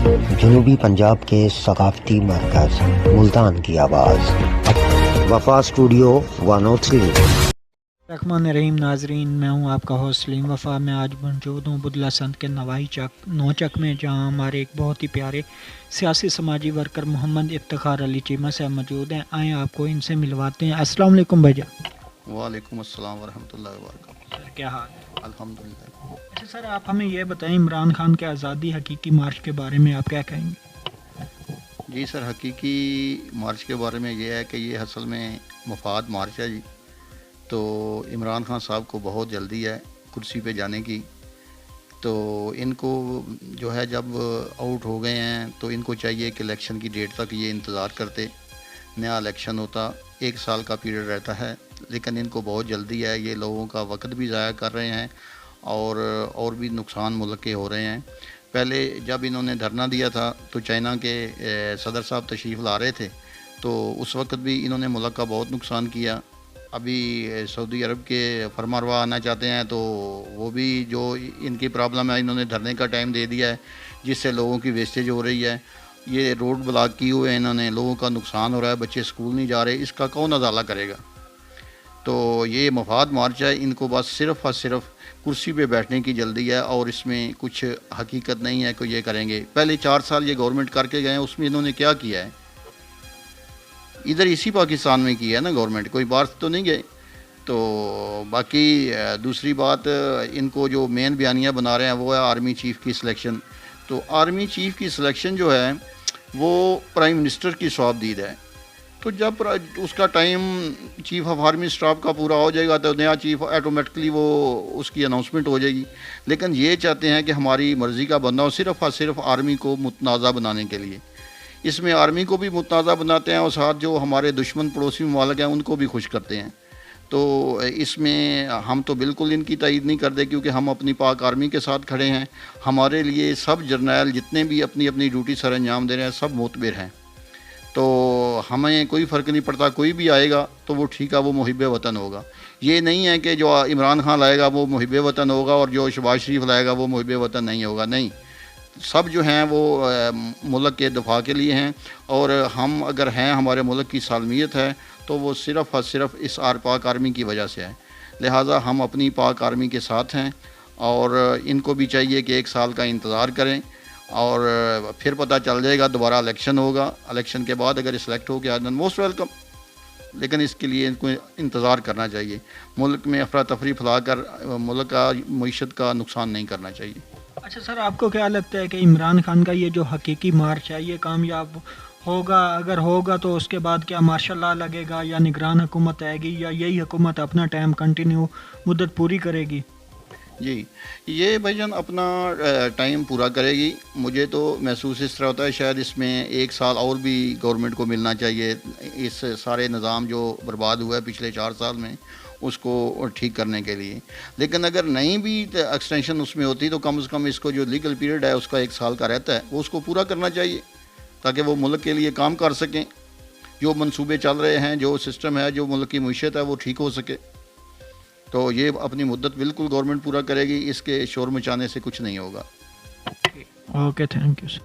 جنوبی پنجاب کے ثقافتی مرکز ملتان کی آواز وفا اسٹوڈیو 103۔ الرحمن الرحیم ناظرین، میں ہوں آپ کا ہوسٹ سلیم وفا۔ میں آج موجود ہوں بدلہ سنت کے نوائی نوچک میں، جہاں ہمارے ایک بہت ہی پیارے سیاسی سماجی ورکر محمد افتخار علی چیمہ صاحب موجود ہیں۔ آئیں آپ کو ان سے ملواتے ہیں۔ السلام علیکم بھائی جان۔ وعلیکم السلام ورحمۃ اللہ وبرکاتہ۔ سر کیا حال ہے؟ الحمدللہ۔ اچھا سر، آپ ہمیں یہ بتائیں، عمران خان کے آزادی حقیقی مارچ کے بارے میں آپ کیا کہیں گے؟ جی سر، حقیقی مارچ کے بارے میں یہ ہے کہ یہ اصل میں مفاد مارچ ہے جی۔ تو عمران خان صاحب کو بہت جلدی ہے کرسی پہ جانے کی، تو ان کو جو ہے جب آؤٹ ہو گئے ہیں تو ان کو چاہیے کہ الیکشن کی ڈیٹ تک یہ انتظار کرتے، نیا الیکشن ہوتا، 1 سال کا پیریڈ رہتا ہے، لیکن ان کو بہت جلدی ہے، یہ لوگوں کا وقت بھی ضائع کر رہے ہیں اور بھی نقصان ملک کے ہو رہے ہیں۔ پہلے جب انہوں نے دھرنا دیا تھا تو چائنا کے صدر صاحب تشریف لا رہے تھے، تو اس وقت بھی انہوں نے ملک کا بہت نقصان کیا۔ ابھی سعودی عرب کے فرمانروا آنا چاہتے ہیں، تو وہ بھی جو ان کی پرابلم ہے، انہوں نے دھرنے کا ٹائم دے دیا ہے، جس سے لوگوں کی ویسٹیج ہو رہی ہے۔ یہ روڈ بلاک کیے ہوئے ہیں انہوں نے، لوگوں کا نقصان ہو رہا ہے، بچے اسکول نہیں جا رہے، اس کا کون ازالہ کرے گا؟ تو یہ مفاد مارچ ہے، ان کو بس صرف اور صرف کرسی پہ بیٹھنے کی جلدی ہے، اور اس میں کچھ حقیقت نہیں ہے کہ یہ کریں گے۔ پہلے 4 سال یہ گورنمنٹ کر کے گئے ہیں، اس میں انہوں نے کیا کیا ہے؟ ادھر اسی پاکستان میں کیا ہے نا گورنمنٹ، کوئی باہر تو نہیں گئے۔ تو باقی دوسری بات، ان کو جو مین بیانیہ بنا رہے ہیں وہ ہے آرمی چیف کی سلیکشن۔ تو آرمی چیف کی سلیکشن جو ہے وہ پرائم منسٹر کی صوابدید ہے۔ تو جب اس کا time chief of army staff کا پورا ہو جائے گا تو نیا چیف آٹومیٹکلی وہ اس کی اناؤنسمنٹ ہو جائے گی۔ لیکن یہ چاہتے ہیں کہ ہماری مرضی کا بندہ ہو، صرف اور صرف آرمی کو متنازع بنانے کے لیے۔ اس میں آرمی کو بھی متنازع بناتے ہیں، اور ساتھ جو ہمارے دشمن پڑوسی ممالک ہیں ان کو بھی خوش کرتے ہیں۔ تو اس میں ہم تو بالکل ان کی تائید نہیں کرتے، کیونکہ ہم اپنی پاک آرمی کے ساتھ کھڑے ہیں۔ ہمارے لیے سب جرنیل جتنے بھی اپنی اپنی ڈیوٹی سر انجام دے رہے ہیں سب معتبر ہیں، تو ہمیں کوئی فرق نہیں پڑتا، کوئی بھی آئے گا تو وہ ٹھیک ہے، وہ محب وطن ہوگا۔ یہ نہیں ہے کہ جو عمران خان لائے گا وہ محب وطن ہوگا اور جو شہباز شریف لائے گا وہ محب وطن نہیں ہوگا، نہیں۔ سب جو ہیں وہ ملک کے دفاع کے لیے ہیں، اور ہم اگر ہیں، ہمارے ملک کی سالمیت ہے، تو وہ صرف اور صرف اس پاک آرمی کی وجہ سے ہے۔ لہٰذا ہم اپنی پاک آرمی کے ساتھ ہیں، اور ان کو بھی چاہیے کہ 1 سال کا انتظار کریں، اور پھر پتہ چل جائے گا، دوبارہ الیکشن ہوگا، الیکشن کے بعد اگر سلیکٹ ہو گیا دین موسٹ ویلکم۔ لیکن اس کے لیے ان کو انتظار کرنا چاہیے، ملک میں افراتفری پھیلا کر ملک کا معیشت کا نقصان نہیں کرنا چاہیے۔ اچھا سر، آپ کو کیا لگتا ہے کہ عمران خان کا یہ جو حقیقی مارچ ہے یہ کامیاب ہوگا؟ اگر ہوگا تو اس کے بعد کیا مارشل لا لگے گا، یا نگران حکومت آئے گی، یا یہی حکومت اپنا ٹائم کنٹینیو مدت پوری کرے گی؟ جی، یہ بھائی جان اپنا ٹائم پورا کرے گی۔ مجھے تو محسوس اس طرح ہوتا ہے شاید اس میں 1 سال اور بھی گورنمنٹ کو ملنا چاہیے، اس سارے نظام جو برباد ہوا ہے پچھلے 4 سال میں اس کو ٹھیک کرنے کے لیے۔ لیکن اگر نہیں بھی ایکسٹینشن اس میں ہوتی تو کم از کم اس کو جو لیگل پیریڈ ہے اس کا 1 سال کا رہتا ہے، وہ اس کو پورا کرنا چاہیے، تاکہ وہ ملک کے لیے کام کر سکیں، جو منصوبے چل رہے ہیں، جو سسٹم ہے، جو ملک کی معیشت ہے وہ ٹھیک ہو سکے۔ تو یہ اپنی مدت بالکل گورنمنٹ پورا کرے گی، اس کے شور مچانے سے کچھ نہیں ہوگا۔ Okay, thank you sir.